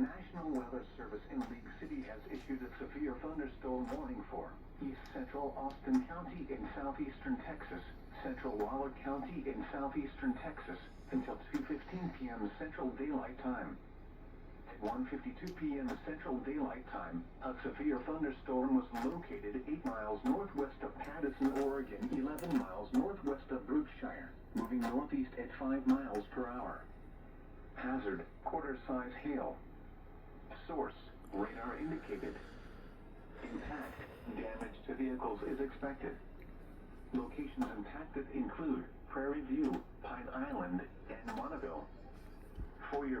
National Weather Service in League City has issued a severe thunderstorm warning for East Central Austin County in southeastern Texas, Central Waller County in southeastern Texas, until 2:15 p.m. Central Daylight Time. At 1:52 p.m. Central Daylight Time, a severe thunderstorm was located 8 miles northwest of Pattison, Oregon, 11 miles northwest of Brookshire, moving northeast at 5 miles per hour. Hazard, quarter-size hail. Source, radar indicated. Impact, damage to vehicles is expected. Locations impacted include Prairie View, Pine Island, and Monteville. For your